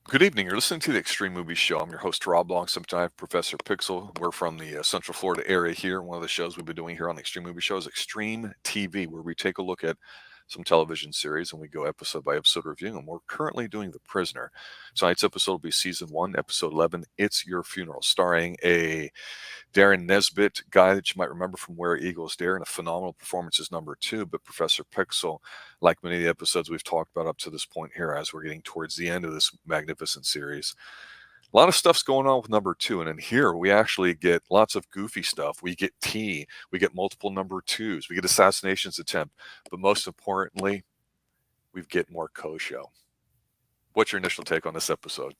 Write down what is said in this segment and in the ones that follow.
Good evening. You're listening to the Extreme Movie Show. I'm your host, Rob, alongside Professor Pixel. We're from the Central Florida area here. One of the shows we've been doing here on the Extreme Movie Show is Extreme TV, where we take a look at some television series and we go episode by episode reviewing them. We're currently doing The Prisoner. Tonight's episode will be Season 1, Episode 11, It's Your Funeral, starring a Darren Nesbitt guy that you might remember from Where Eagles Dare, and a phenomenal performance is number 2. But Professor Pixel, like many of the episodes we've talked about up to this point here, as we're getting towards the end of this magnificent series, a lot of stuff's going on with number 2. And in here, we actually get lots of goofy stuff. We get tea, we get multiple number 2s, we get assassinations attempt, but most importantly, we get more KOSHO. What's your initial take on this episode?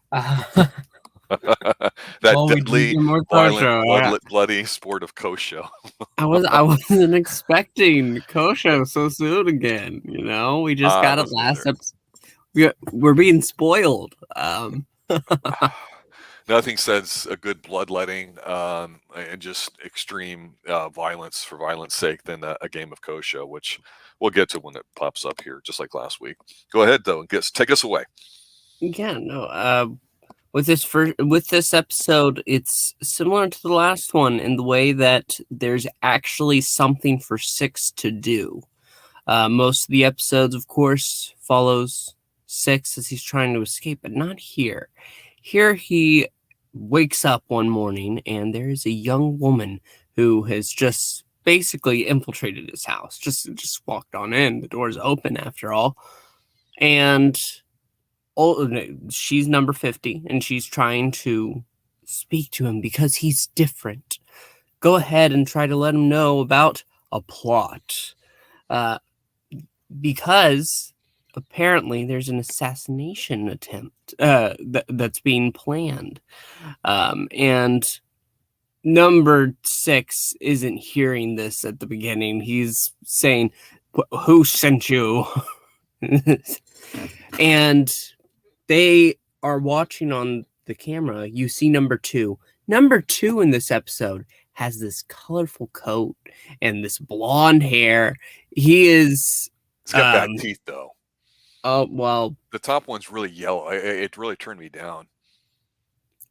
That deadly, violent, bloody sport of KOSHO. I wasn't expecting KOSHO so soon again. You know, we just got it last episode. We're being spoiled. Nothing says a good bloodletting and just extreme violence for violence sake than a game of KOSHO, which we'll get to when it pops up here, just like last week. Go ahead, though, and take us away. Yeah, no. With this episode, it's similar to the last one in the way that there's actually something for 6 to do. Most of the episodes, of course, follows 6 as he's trying to escape, but not here. Here he wakes up one morning and there's a young woman who has just basically infiltrated his house. Just walked on in. The door's open after all. And she's number 50 and she's trying to speak to him because he's different. Go ahead and try to let him know about a plot. Because apparently there's an assassination attempt that's being planned. And number 6 isn't hearing this at the beginning. He's saying, "Who sent you?" And they are watching on the camera. You see number 2. Number 2 in this episode has this colorful coat and this blonde hair. He's got bad teeth, though. Oh, well. The top one's really yellow. It really turned me down.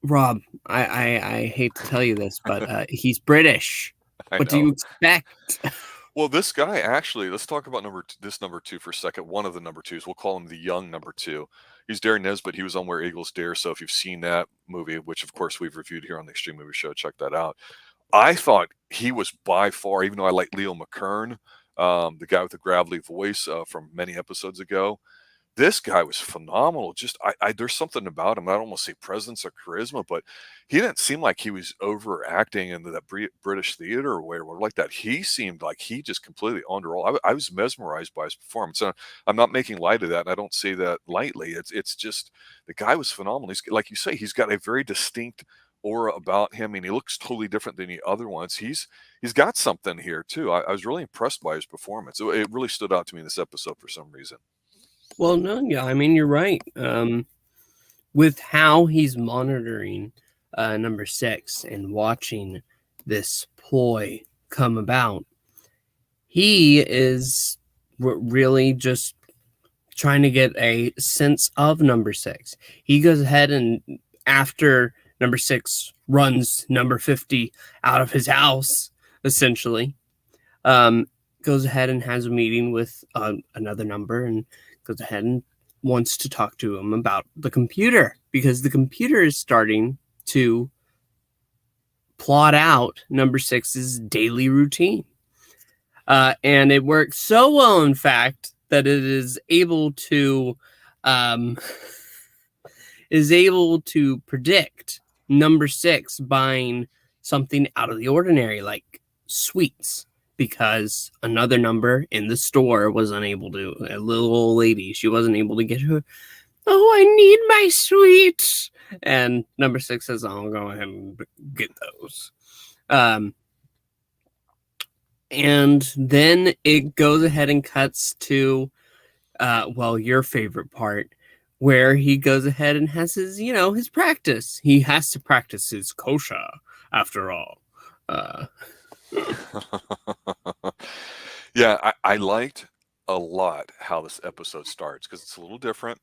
Rob, I hate to tell you this, but he's British. What do you expect? Well, this guy actually, let's talk about this number 2 for a second. One of the number 2s, we'll call him the young number 2. He's Darren Nesbitt. He was on Where Eagles Dare. So if you've seen that movie, which of course we've reviewed here on the Extreme Movie Show, check that out. I thought he was by far, even though I like Leo McKern, the guy with the gravelly voice from many episodes ago, this guy was phenomenal. Just there's something about him. I don't want to say presence or charisma, but he didn't seem like he was overacting into that British theater or whatever like that. He seemed like he just completely under all. I was mesmerized by his performance. And I'm not making light of that, and I don't say that lightly. It's just the guy was phenomenal. He's, like you say, he's got a very distinct aura about him, and he looks totally different than the other ones. He's got something here too. I was really impressed by his performance. It really stood out to me in this episode for some reason. Well, no, yeah, I mean, you're right. With how he's monitoring number 6 and watching this ploy come about, he is really just trying to get a sense of number 6. He goes ahead and after number 6 runs number 50 out of his house, essentially, goes ahead and has a meeting with another number and goes ahead and wants to talk to him about the computer, because the computer is starting to plot out number 6's daily routine. And it works so well, in fact, that it is able to predict number 6 buying something out of the ordinary, like sweets, because another number in the store was unable to, a little old lady, she wasn't able to get her, "Oh, I need my sweets." And number 6 says, "I'll go ahead and get those." And then it goes ahead and cuts to, your favorite part, where he goes ahead and has his, his practice. He has to practice his KOSHO, after all. Yeah, I liked a lot how this episode starts because it's a little different.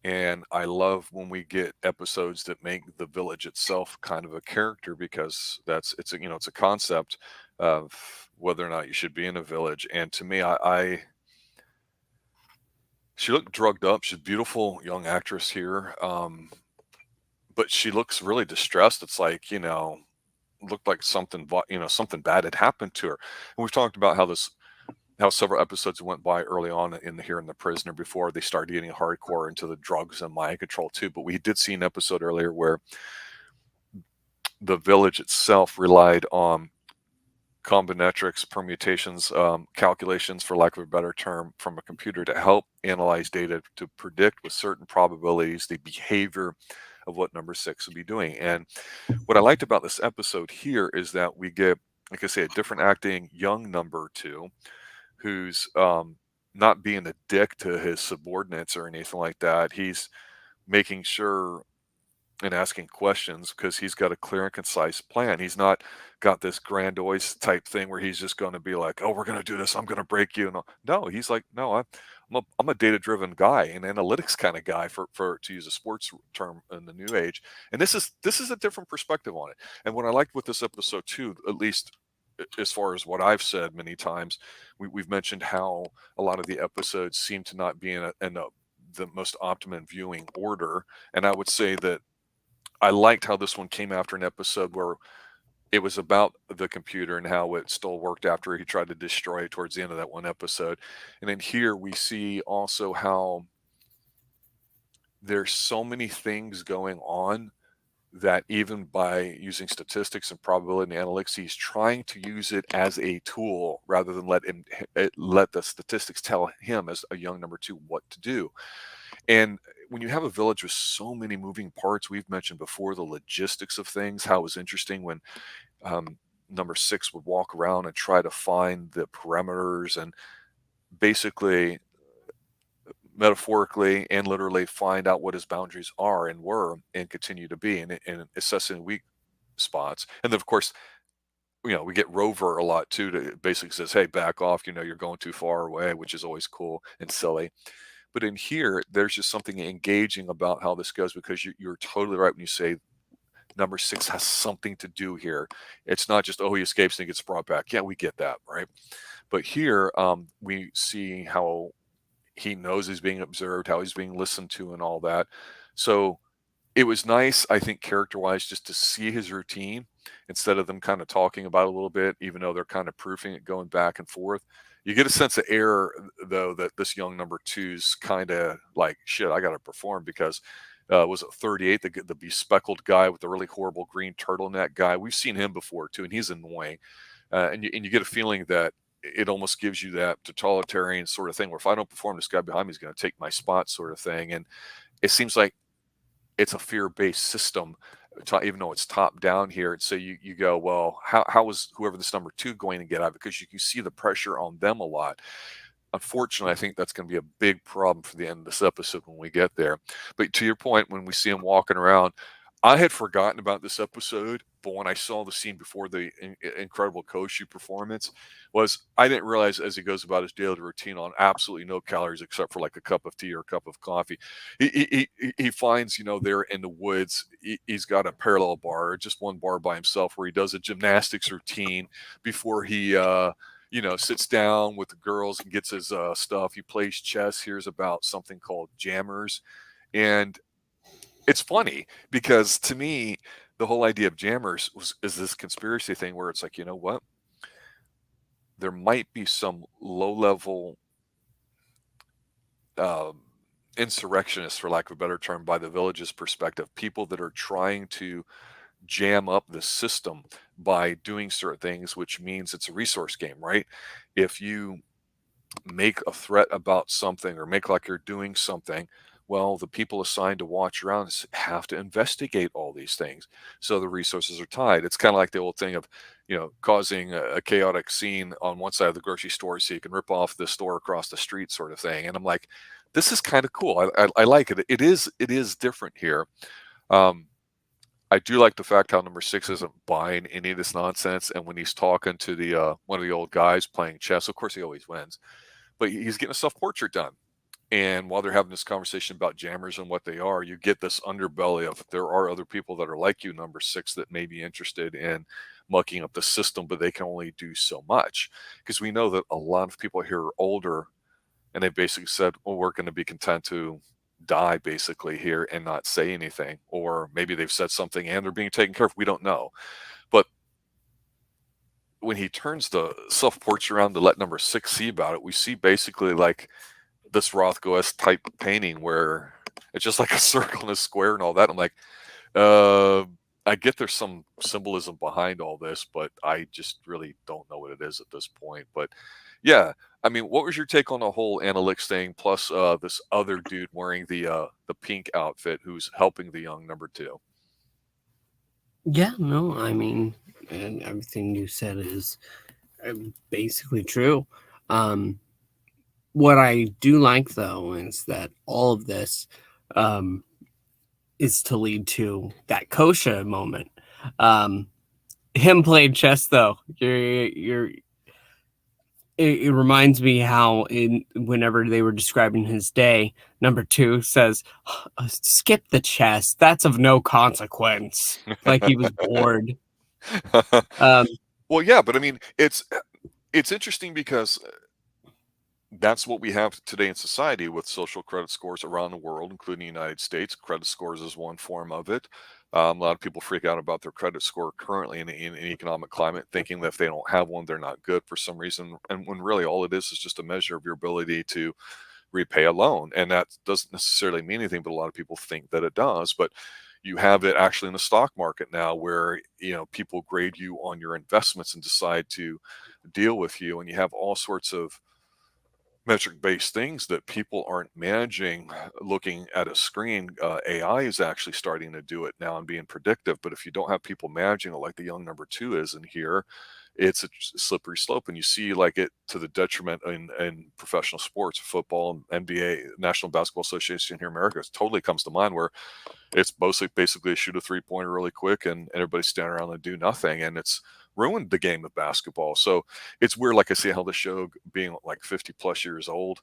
And I love when we get episodes that make the village itself kind of a character because it's a it's a concept of whether or not you should be in a village. And to me, I she looked drugged up. She's a beautiful young actress here, but she looks really distressed. It's like looked like something something bad had happened to her. And we've talked about how several episodes went by early on in the prisoner before they started getting hardcore into the drugs and mind control too. But we did see an episode earlier where the village itself relied on combinatorics, permutations, calculations, for lack of a better term, from a computer to help analyze data to predict with certain probabilities the behavior of what number 6 would be doing. And what I liked about this episode here is that we get, like I say, a different acting young number 2 who's not being a dick to his subordinates or anything like that. He's making sure and asking questions because he's got a clear and concise plan. He's not got this grandiose type thing where he's just going to be like, "Oh, we're going to do this. I'm going to break you." No, he's like, "No, I'm a data-driven guy, an analytics kind of guy, for to use a sports term in the new age." And this is a different perspective on it. And what I liked with this episode too, at least as far as what I've said many times, we've mentioned how a lot of the episodes seem to not be in the most optimum viewing order. And I would say that I liked how this one came after an episode where it was about the computer and how it still worked after he tried to destroy it towards the end of that one episode. And then here we see also how there's so many things going on that even by using statistics and probability and analytics, he's trying to use it as a tool rather than let the statistics tell him as a young number 2 what to do. And when you have a village with so many moving parts, we've mentioned before the logistics of things, how it was interesting when number 6 would walk around and try to find the perimeters and basically, metaphorically and literally, find out what his boundaries are and were and continue to be and assessing weak spots. And then, of course, we get Rover a lot too, to basically says, "Hey, back off, you're going too far away," which is always cool and silly. But in here, there's just something engaging about how this goes because you're totally right when you say number 6 has something to do here. It's not just, oh, he escapes and he gets brought back. Yeah, we get that, right? But here, we see how he knows he's being observed, how he's being listened to, and all that. So it was nice, I think, character-wise, just to see his routine instead of them kind of talking about it a little bit, even though they're kind of proofing it, going back and forth. You get a sense of error, though, that this young number 2's kind of like, shit, I got to perform because was it 38, the bespeckled guy with the really horrible green turtleneck guy? We've seen him before, too, and he's annoying. And you get a feeling that it almost gives you that totalitarian sort of thing where if I don't perform, this guy behind me is going to take my spot sort of thing. And it seems like it's a fear-based system, even though it's top down here. And so you go, well, how is whoever this number 2 going to get out? Because you can see the pressure on them a lot. Unfortunately, I think that's going to be a big problem for the end of this episode when we get there. But to your point, when we see him walking around, I had forgotten about this episode, but when I saw the scene before the incredible KOSHO performance, I didn't realize as he goes about his daily routine on absolutely no calories except for like a cup of tea or a cup of coffee. He finds, there in the woods, he's got a parallel bar, just one bar by himself, where he does a gymnastics routine before he sits down with the girls and gets his stuff. He plays chess, hears about something called jammers. And it's funny because to me, the whole idea of jammers is this conspiracy thing where it's like, you know what? There might be some low-level insurrectionists, for lack of a better term, by the village's perspective, people that are trying to jam up the system by doing certain things, which means it's a resource game, right? If you make a threat about something or make like you're doing something, well, the people assigned to watch around have to investigate all these things. So the resources are tied. It's kind of like the old thing of, causing a chaotic scene on one side of the grocery store so you can rip off the store across the street sort of thing. And I'm like, this is kind of cool. I like it. It is different here. I do like the fact how number 6 isn't buying any of this nonsense. And when he's talking to the one of the old guys playing chess, of course he always wins. but he's getting a self-portrait done. And while they're having this conversation about jammers and what they are, you get this underbelly of there are other people that are like you, number 6, that may be interested in mucking up the system, but they can only do so much. Because we know that a lot of people here are older, and they basically said, well, we're going to be content to die basically here and not say anything. Or maybe they've said something and they're being taken care of. We don't know. But when he turns the self-portrait around to let number 6 see about it, we see basically like this Rothko-esque type painting where it's just like a circle and a square and all that. I'm like, I get there's some symbolism behind all this, but I just really don't know what it is at this point. But yeah, I mean, what was your take on the whole Analytics thing? Plus, this other dude wearing the pink outfit who's helping the young number 2. Yeah, no, I mean, and everything you said is basically true. What I do like, though, is that all of this is to lead to that KOSHO moment. Him playing chess, though, it reminds me how whenever they were describing his day, number 2 says, skip the chess. That's of no consequence. Like he was bored. Well, yeah, but I mean, it's interesting because that's what we have today in society with social credit scores around the world, including the United States. Credit scores is one form of it. A lot of people freak out about their credit score currently in an economic climate, thinking that if they don't have one, they're not good for some reason. And when really all it is just a measure of your ability to repay a loan. And that doesn't necessarily mean anything, but a lot of people think that it does. But you have it actually in the stock market now where, people grade you on your investments and decide to deal with you. And you have all sorts of metric-based things that people aren't managing looking at a screen. AI is actually starting to do it now and being predictive, but if you don't have people managing it like the young number 2 is in here, it's a slippery slope. And you see like it to the detriment in professional sports, football, NBA, National Basketball Association here in America. It totally comes to mind where it's basically a shoot a 3-pointer really quick and everybody's standing around and do nothing. And it's ruined the game of basketball. So it's weird, like I see how the show being like 50 plus years old,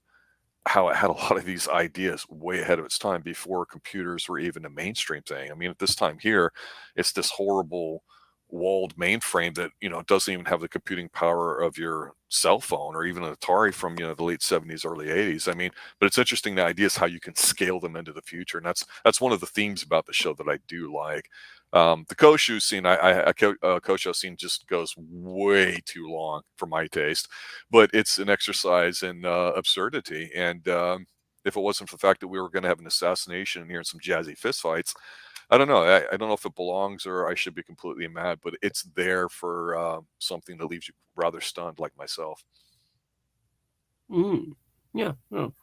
how it had a lot of these ideas way ahead of its time before computers were even a mainstream thing. I mean, at this time here, it's this horrible walled mainframe that, doesn't even have the computing power of your cell phone or even an Atari from, the late 70s, early 80s. I mean, but it's interesting, the idea is how you can scale them into the future. And that's one of the themes about the show that I do like. The KOSHO scene, KOSHO scene just goes way too long for my taste, but it's an exercise in absurdity. And if it wasn't for the fact that we were going to have an assassination here and some jazzy fistfights, I don't know. I don't know if it belongs or I should be completely mad, but it's there for something that leaves you rather stunned, like myself. Yeah. No.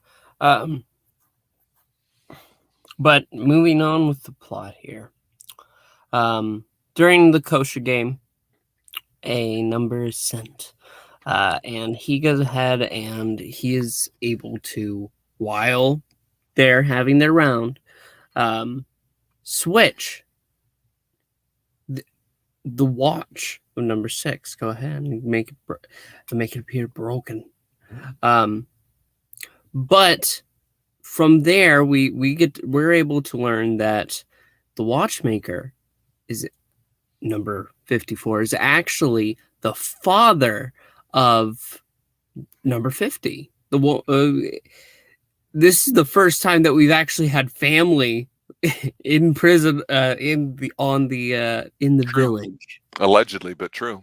But moving on with the plot here. During the KOSHO game, a number is sent, and he goes ahead and he is able to, while they're having their round, switch the watch of number 6. Go ahead and make it appear broken. But from there, we're able to learn that the watchmaker is number 54 is actually the father of number 50. This is the first time that we've actually had family in prison, in the village. Allegedly, but true.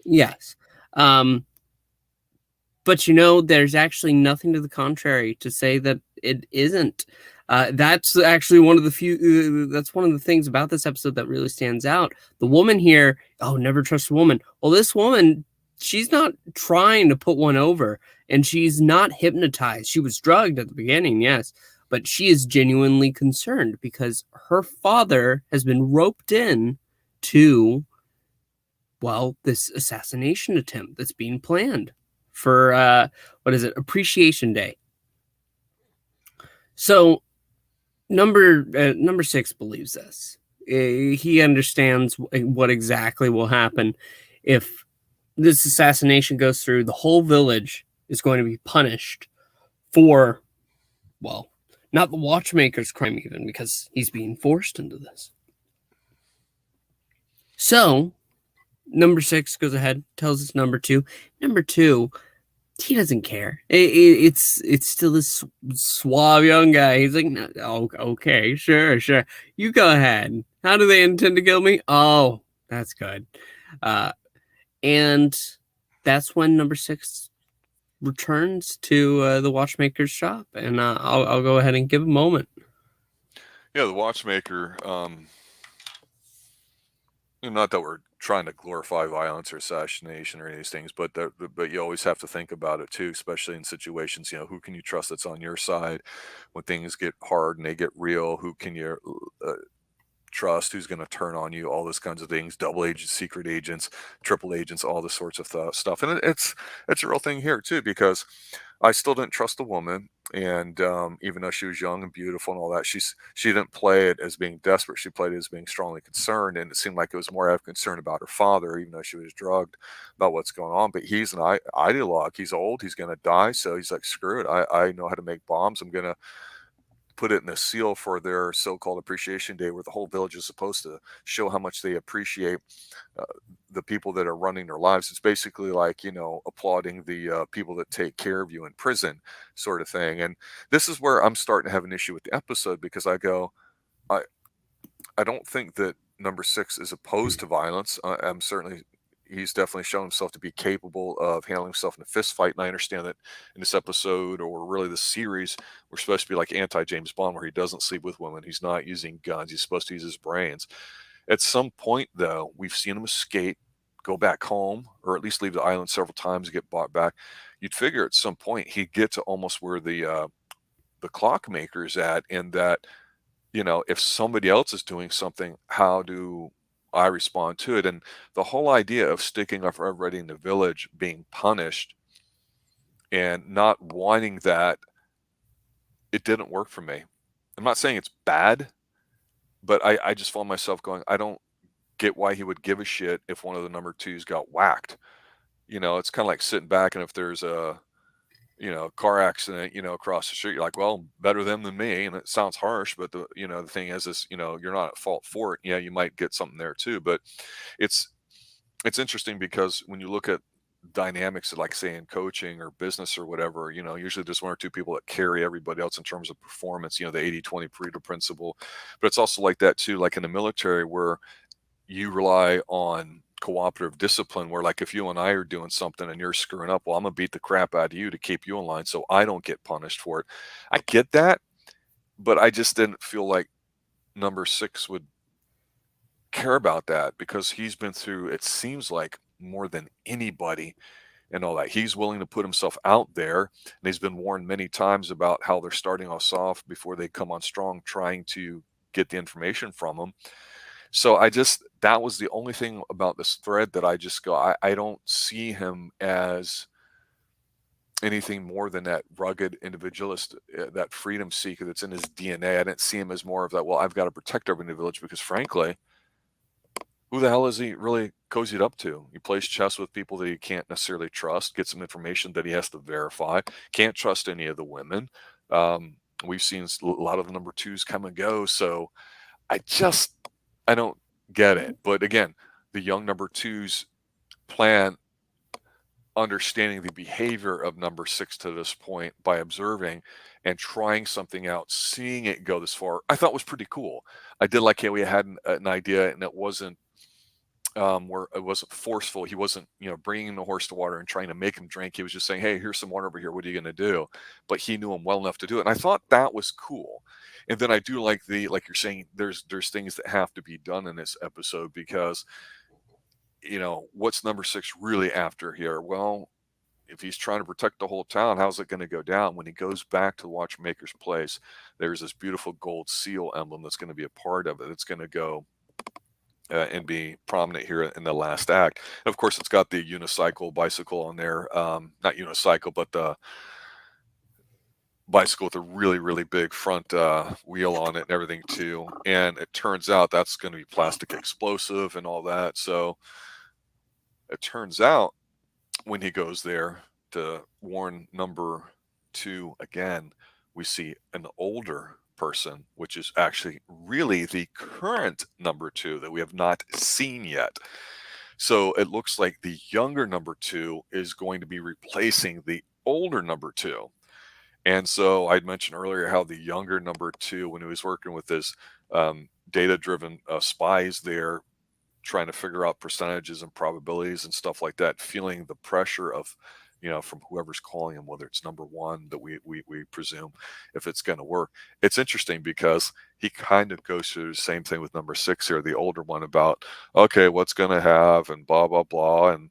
Yes. But there's actually nothing to the contrary to say that it isn't. That's actually one of the few. That's one of the things about this episode that really stands out. The woman here, never trust a woman. Well, this woman, she's not trying to put one over, and she's not hypnotized. She was drugged at the beginning, yes, but she is genuinely concerned because her father has been roped in to, this assassination attempt that's being planned for Appreciation Day. So number 6 believes this. He understands what exactly will happen if this assassination goes through. The whole village is going to be punished for, well, not the watchmaker's crime even, because he's being forced into this. So, number 6 goes ahead, tells us number 2. Number 2, he doesn't care. It's still this suave young guy. He's like, no, oh, okay, sure. You go ahead. How do they intend to kill me? Oh, that's good. And that's when number 6 returns to the watchmaker's shop, and I'll go ahead and give a moment. Yeah, the watchmaker. Not that we're trying to glorify violence or assassination or any of these things, but you always have to think about it too, especially in situations. Who can you trust that's on your side when things get hard and they get real? Who can you trust? Who's going to turn on you? All those kinds of things. Double agents, secret agents, triple agents, all this sorts of stuff. And it's a real thing here too, because I still didn't trust the woman, and even though she was young and beautiful and all that, she didn't play it as being desperate. She played it as being strongly concerned, and it seemed like it was more out of concern about her father, even though she was drugged, about what's going on. But he's an ideologue. He's old. He's going to die, so he's like, screw it. I know how to make bombs. I'm going to put it in a seal for their so-called appreciation day, where the whole village is supposed to show how much they appreciate the people that are running their lives. It's basically like, applauding the people that take care of you in prison, sort of thing. And this is where I'm starting to have an issue with the episode, because I don't think that number 6 is opposed to violence. He's definitely shown himself to be capable of handling himself in a fist fight. And I understand that in this episode, or really this series, we're supposed to be like anti-James Bond, where he doesn't sleep with women. He's not using guns. He's supposed to use his brains. At some point, though, we've seen him escape, go back home, or at least leave the island several times, get brought back. You'd figure at some point he'd get to almost where the clockmaker's at, and that, if somebody else is doing something, how do I respond to it? And the whole idea of sticking up for everybody in the village being punished and not wanting that, it didn't work for me. I'm not saying it's bad, but I just found myself going, I don't get why he would give a shit if one of the number 2s got whacked. It's kind of like sitting back, and if there's a car accident, across the street, you're like, well, better them than me. And it sounds harsh, but the thing is, you're not at fault for it. Yeah, you might get something there too, but it's interesting, because when you look at dynamics of, like, say, in coaching or business or whatever, usually there's 1 or 2 people that carry everybody else in terms of performance, the 80-20 Pareto principle. But it's also like that too, like in the military, where you rely on cooperative discipline, where, like, if you and I are doing something and you're screwing up, well, I'm gonna beat the crap out of you to keep you in line so I don't get punished for it. I get that, but I just didn't feel like number 6 would care about that, because he's been through, it seems like, more than anybody and all that. He's willing to put himself out there, and he's been warned many times about how they're starting off soft before they come on strong, trying to get the information from him. So that was the only thing about this thread that I just go, I don't see him as anything more than that rugged individualist, that freedom seeker that's in his DNA. I didn't see him as more of that, well, I've got to protect everybody in the village, because frankly, who the hell is he really cozied up to? He plays chess with people that he can't necessarily trust, gets some information that he has to verify, can't trust any of the women. We've seen a lot of the number 2s come and go, so I don't get it. But again, the young number 2's plan, understanding the behavior of number 6 to this point by observing and trying something out, seeing it go this far, I thought was pretty cool. I did like how we had an idea, and it wasn't where it wasn't forceful. He wasn't, bringing the horse to water and trying to make him drink. He was just saying, hey, here's some water over here. What are you going to do? But he knew him well enough to do it. And I thought that was cool. And then I do like like you're saying, there's things that have to be done in this episode, because, what's number 6 really after here? Well, if he's trying to protect the whole town, how's it going to go down? When he goes back to the watchmaker's place, there's this beautiful gold seal emblem that's going to be a part of it. It's going to go and be prominent here in the last act. And of course, it's got the unicycle bicycle on there. Not unicycle, but the bicycle with a really, really big front wheel on it and everything too. And it turns out that's going to be plastic explosive and all that. So it turns out when he goes there to warn number 2 again, we see an older person, which is actually really the current number 2 that we have not seen yet. So it looks like the younger number 2 is going to be replacing the older number 2. And so I'd mentioned earlier how the younger number 2, when he was working with his data-driven spies there, trying to figure out percentages and probabilities and stuff like that, feeling the pressure of, from whoever's calling him, whether it's number 1 that we presume, if it's going to work. It's interesting because he kind of goes through the same thing with number 6 here, the older one, about, okay, what's going to have and blah, blah, blah. And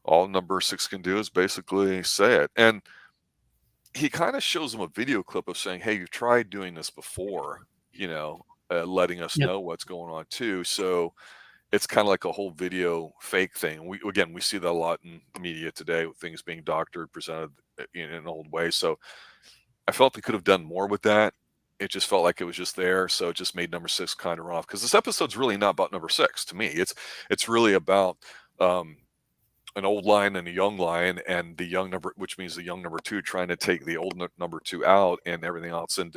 all number 6 can do is basically say it. And he kind of shows him a video clip of saying, hey, you've tried doing this before, letting us Yep. know what's going on too. So it's kind of like a whole video fake thing. We see that a lot in media today, with things being doctored, presented in an old way. So I felt they could have done more with that. It just felt like it was just there. So it just made number 6 kind of run off, because this episode's really not about number 6 to me. It's really about an old lion and a young lion, and the young number, which means the young number 2 trying to take the old number 2 out and everything else. And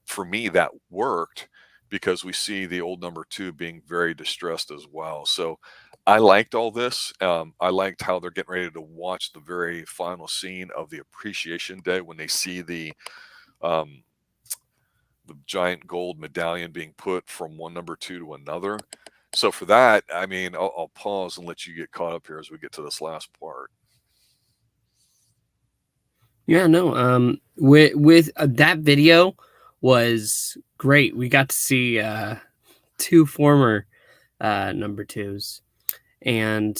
for me, that worked, because we see the old number 2 being very distressed as well. So I liked all this. I liked how they're getting ready to watch the very final scene of the Appreciation Day, when they see the giant gold medallion being put from one number 2 to another. So for that, I mean, I'll pause and let you get caught up here as we get to this last part. Yeah, no. With that video was great. We got to see 2 former number 2s, and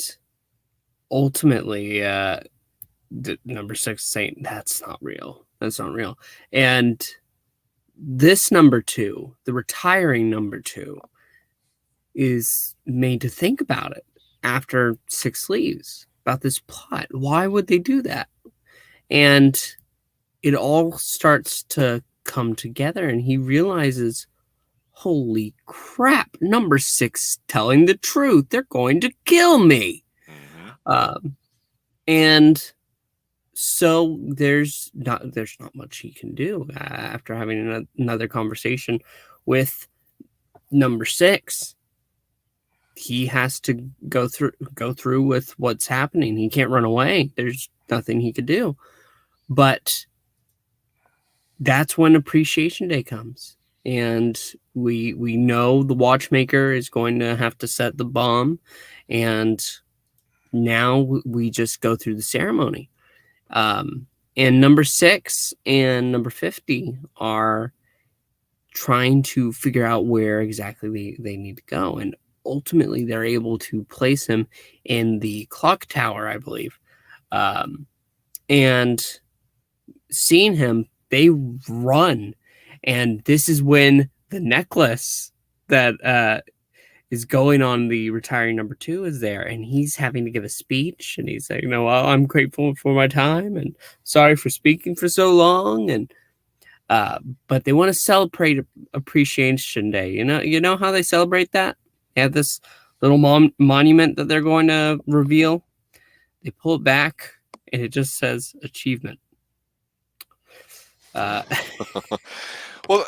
ultimately, the number 6 saying that's not real. That's not real. And this number 2, the retiring number 2, is made to think about it after 6 leaves, about this plot. Why would they do that? And it all starts to come together, and he realizes, holy crap, number 6 telling the truth. They're going to kill me. Mm-hmm. And so there's not much he can do after having another conversation with number 6. He has to go through with what's happening. He can't run away. There's nothing he could do. But that's when Appreciation Day comes, and we know the watchmaker is going to have to set the bomb, and now we just go through the ceremony. And number 6 and number 50 are trying to figure out where exactly they need to go, and ultimately they're able to place him in the clock tower, I believe. And seeing him, they run, and this is when the necklace that is going on the retiring number 2 is there, and he's having to give a speech, and he's like, well, I'm grateful for my time and sorry for speaking for so long. And but they want to celebrate Appreciation Day. You know how they celebrate that? They have this little monument that they're going to reveal. They pull it back, and it just says achievement. Well,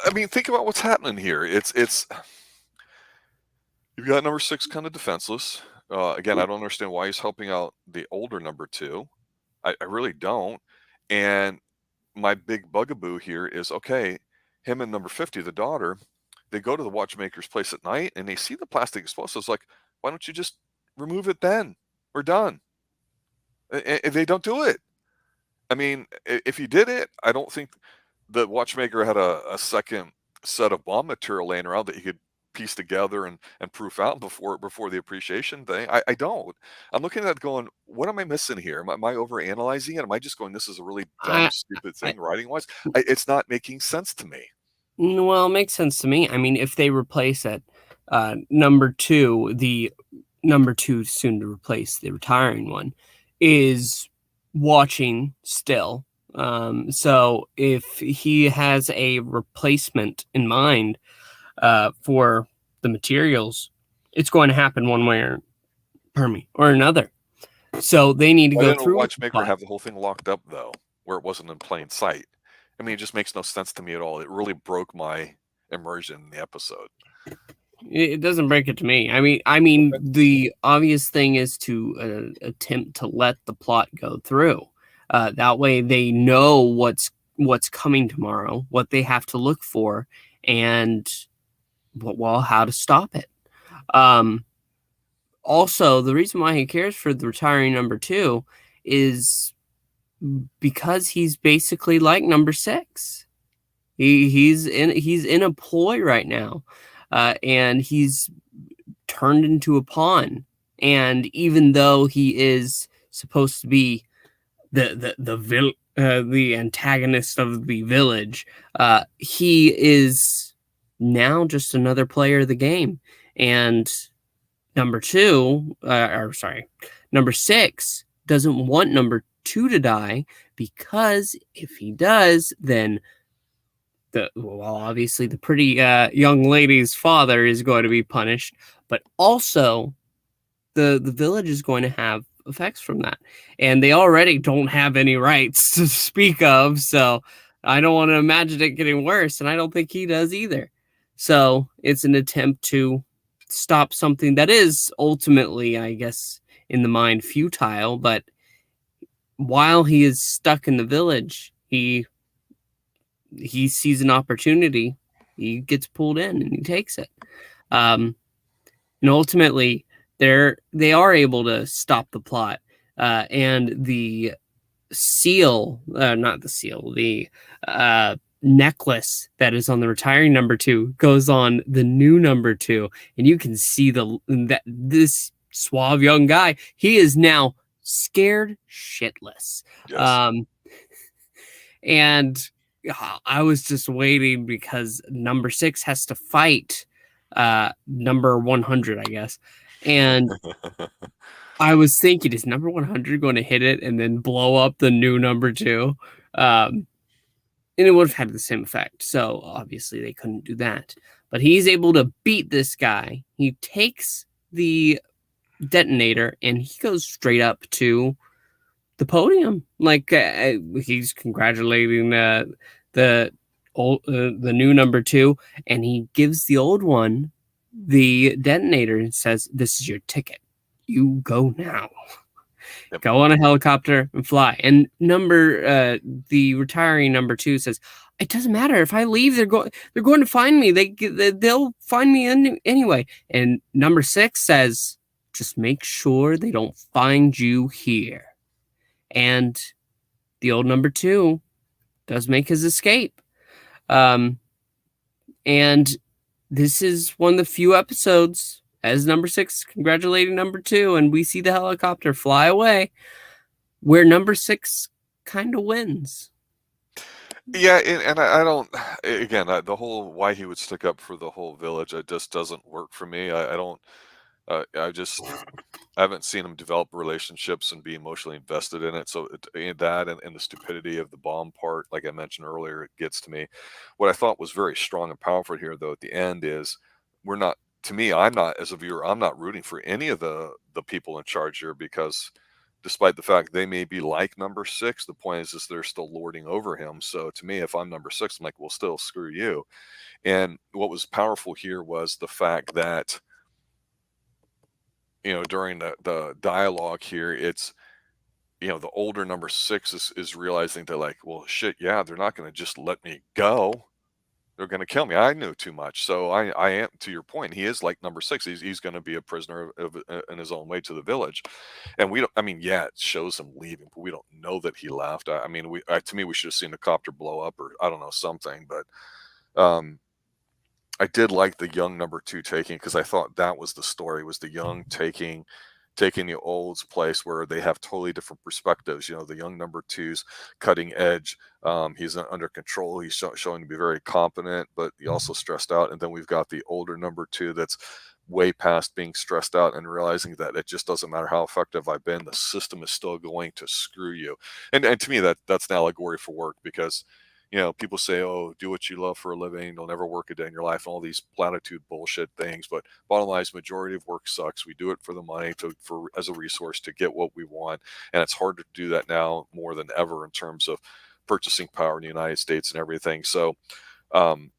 I mean, think about what's happening here. It's you've got number 6 kind of defenseless. Again, I don't understand why he's helping out the older number 2. I really don't. And my big bugaboo here is, okay, him and number 50, the daughter, they go to the watchmaker's place at night, and they see the plastic explosives. Like, why don't you just remove it then? We're done. And they don't do it. I mean, if you did it, I don't think the watchmaker had a second set of bomb material laying around that he could piece together and proof out before the Appreciation thing. I don't. I'm looking at it going, what am I missing here? Am I overanalyzing it? Am I just going, this is a really dumb, stupid thing writing wise? It's not making sense to me. Well, it makes sense to me. I mean, if they replace it, number 2, the number 2 soon to replace the retiring one, is watching still. So if he has a replacement in mind for the materials, it's going to happen one way or another. So they need to Why go didn't a through with the watchmaker plot. have the whole thing locked up though, where it wasn't in plain sight? I mean, it just makes no sense to me at all. It really broke my immersion in the episode. It doesn't break it to me. I mean, Okay. the obvious thing is to attempt to let the plot go through. That way, they know what's coming tomorrow, what they have to look for, and well, how to stop it. Um, Also, the reason why he cares for the retiring number two is because he's basically like number six. He's in a ploy right now, and he's turned into a pawn. And even though he is supposed to be the antagonist of the village, he is now just another player of the game. And number two, or sorry, number six doesn't want number two to die, because if he does, then obviously the pretty young lady's father is going to be punished, but also the village is going to have effects from that, and they already don't have any rights to speak of. So I don't want to imagine it getting worse, and I don't think he does either. So it's an attempt to stop something that is ultimately, I guess, in the mind futile. But while he is stuck in the village, he sees an opportunity, he gets pulled in, and he takes it. Um, and ultimately, they are able to stop the plot, and the seal, not the seal, the necklace that is on the retiring number two goes on the new number two, and you can see that this suave young guy, he is now scared shitless. Yes. Um, and I was just waiting because number six has to fight number 100, I guess. And I was thinking, is number 100 going to hit it and then blow up the new number two? And it would have had the same effect. So obviously they couldn't do that. But he's able to beat this guy. He takes the detonator and he goes straight up to the podium. Like he's congratulating the new number two, and he gives the old one the detonator and says, "This is your ticket. You go now. Yep. Go on a helicopter and fly." And the retiring number two says, "It doesn't matter if I leave. They're going to find me. They'll find me anyway." And number six says, "Just make sure they don't find you here." And the old number two does make his escape. And this is one of the few episodes as number six congratulating number two, and we see the helicopter fly away, where number six kind of wins. Yeah, and I don't. Again, the whole why he would stick up for the whole village, it just doesn't work for me. I don't. I haven't seen him develop relationships and be emotionally invested in it. So that and the stupidity of the bomb part, like I mentioned earlier, it gets to me. What I thought was very strong and powerful here, though, at the end is we're not. To me, I'm not, as a viewer, I'm not rooting for any of the people in charge here, because despite the fact they may be like number six, the point is they're still lording over him. So to me, if I'm number six, I'm like, well, still screw you. And what was powerful here was the fact that, during the dialogue here, it's, the older number six is realizing that, like, well, shit, yeah, they're not going to just let me go. They're going to kill me. I knew too much. So I am, to your point, he is like number six. He's going to be a prisoner in his own way to the village. And we don't, I mean, yeah, it shows him leaving, but we don't know that he left. I mean, to me, we should have seen the copter blow up, or I don't know, something, but, I did like the young number two taking, because I thought that was the story, was the young taking the old's place, where they have totally different perspectives. The young number two's cutting edge. He's under control. He's showing to be very competent, but he also stressed out. And then we've got the older number two that's way past being stressed out and realizing that it just doesn't matter how effective I've been, the system is still going to screw you. And to me, that's an allegory for work, because People say, "Oh, do what you love for a living. You'll never work a day in your life," and all these platitude bullshit things. But bottom line is, majority of work sucks. We do it for the money, for as a resource to get what we want, and it's harder to do that now more than ever in terms of purchasing power in the United States and everything. So, um,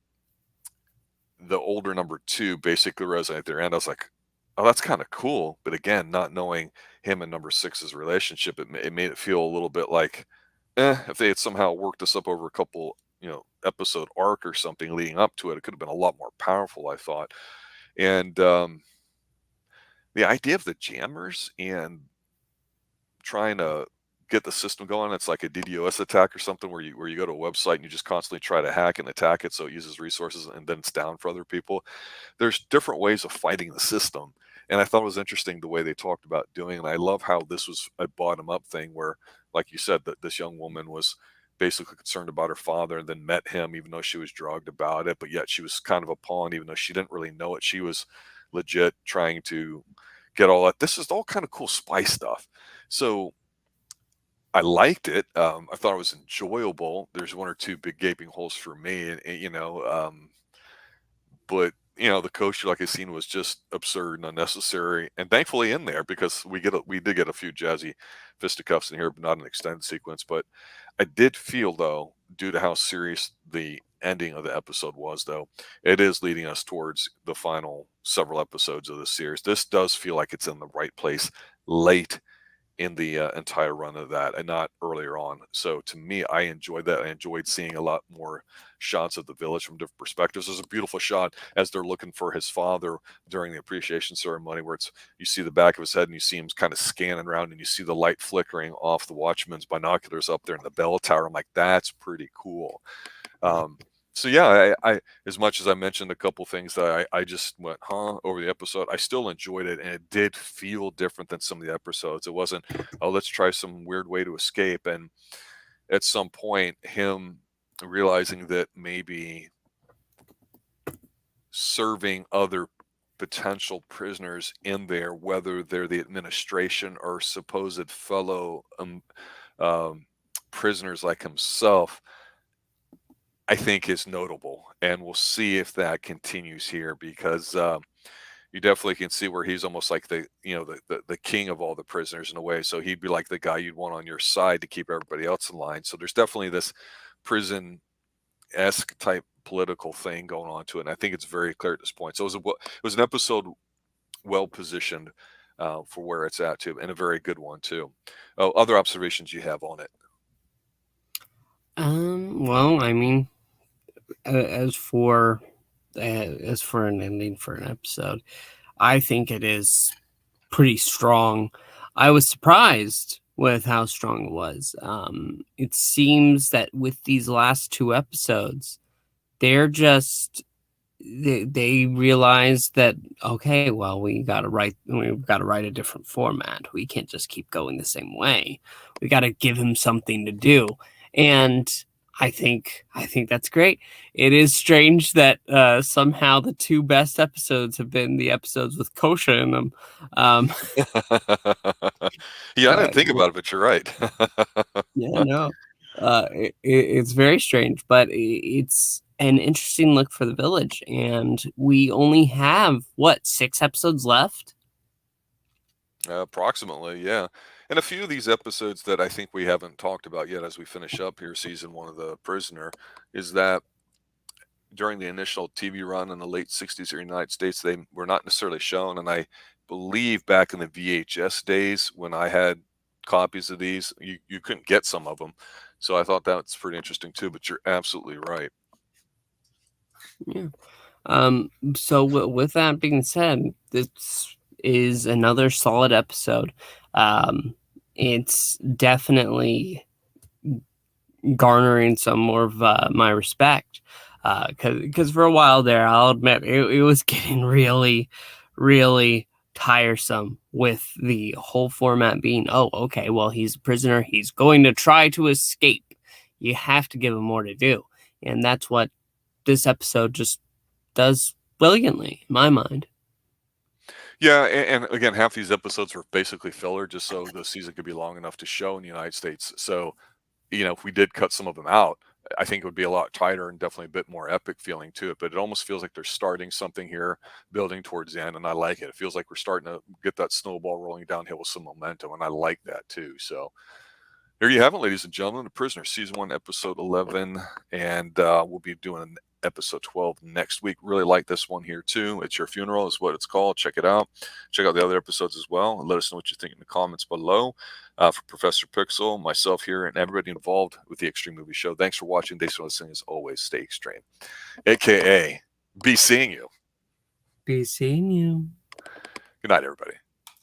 the older number two basically resonated there, and I was like, "Oh, that's kind of cool." But again, not knowing him and number six's relationship, it made it feel a little bit like, if they had somehow worked this up over a couple, episode arc or something leading up to it, it could have been a lot more powerful, I thought. And the idea of the jammers and trying to get the system going, it's like a DDoS attack or something where you go to a website and you just constantly try to hack and attack it so it uses resources and then it's down for other people. There's different ways of fighting the system. And I thought it was interesting the way they talked about doing it. And I love how this was a bottom up thing where, like you said, that this young woman was basically concerned about her father and then met him even though she was drugged about it. But yet she was kind of a pawn, even though she didn't really know it. She was legit trying to get all that. This is all kind of cool spy stuff. So I liked it. I thought it was enjoyable. There's one or two big gaping holes for me, but the kosher, like I seen, was just absurd and unnecessary, and thankfully in there because we did get a few jazzy fisticuffs in here, but not an extended sequence. But I did feel though, due to how serious the ending of the episode was, though, it is leading us towards the final several episodes of the series. This does feel like it's in the right place late in the entire run of that and not earlier on. So to me, I enjoyed that. I enjoyed seeing a lot more shots of the village from different perspectives. There's a beautiful shot as they're looking for his father during the appreciation ceremony where you see the back of his head and you see him kind of scanning around and you see the light flickering off the watchman's binoculars up there in the bell tower. I'm like, that's pretty cool. So yeah, I as much as I mentioned a couple things that I just went over the episode, I still enjoyed it, and it did feel different than some of the episodes. It wasn't, oh, let's try some weird way to escape. And at some point, him realizing that maybe serving other potential prisoners in there, whether they're the administration or supposed fellow prisoners like himself, I think is notable, and we'll see if that continues here because you definitely can see where he's almost like the king of all the prisoners in a way. So he'd be like the guy you'd want on your side to keep everybody else in line. So there's definitely this prison-esque type political thing going on to it, and I think it's very clear at this point. So it was an episode well positioned for where it's at too, and a very good one too. Oh, other observations you have on it? Well, I mean, as for an ending for an episode, I think it is pretty strong. I was surprised with how strong it was. It seems that with these last two episodes, they're just they realize that, okay, well, we've got to write a different format. We can't just keep going the same way. We got to give him something to do. And I think that's great. It is strange that somehow the two best episodes have been the episodes with KOSHO in them. Yeah, I didn't think about it, but you're right. Yeah, no, it's very strange, but it's an interesting look for the village, and we only have what, 6 episodes left. Approximately, yeah. And a few of these episodes that I think we haven't talked about yet as we finish up here, season 1 of The Prisoner, is that during the initial TV run in the late 60s here in the United States, they were not necessarily shown. And I believe back in the VHS days when I had copies of these, you couldn't get some of them. So I thought that's pretty interesting too, but you're absolutely right. Yeah. So with that being said, this is another solid episode. It's definitely garnering some more of my respect. Because for a while there, I'll admit, it was getting really, really tiresome with the whole format being, oh, okay, well, he's a prisoner. He's going to try to escape. You have to give him more to do. And that's what this episode just does brilliantly, in my mind. Yeah, and again, half these episodes were basically filler just so the season could be long enough to show in the United States. So, if we did cut some of them out, I think it would be a lot tighter and definitely a bit more epic feeling to it. But it almost feels like they're starting something here, building towards the end, and I like it. It feels like we're starting to get that snowball rolling downhill with some momentum, and I like that too. So there you have it, ladies and gentlemen. The Prisoner, Season 1, Episode 11, and we'll be doing Episode 12 next week. Really like this one here too. It's Your Funeral is what it's called. Check it out. Check out the other episodes as well, and let us know what you think in the comments below. For Professor Pixel, myself here, and everybody involved with the Xtreme Movie Show, thanks for watching. Thanks for listening. As always, stay extreme. AKA, be seeing you. Be seeing you. Good night, everybody.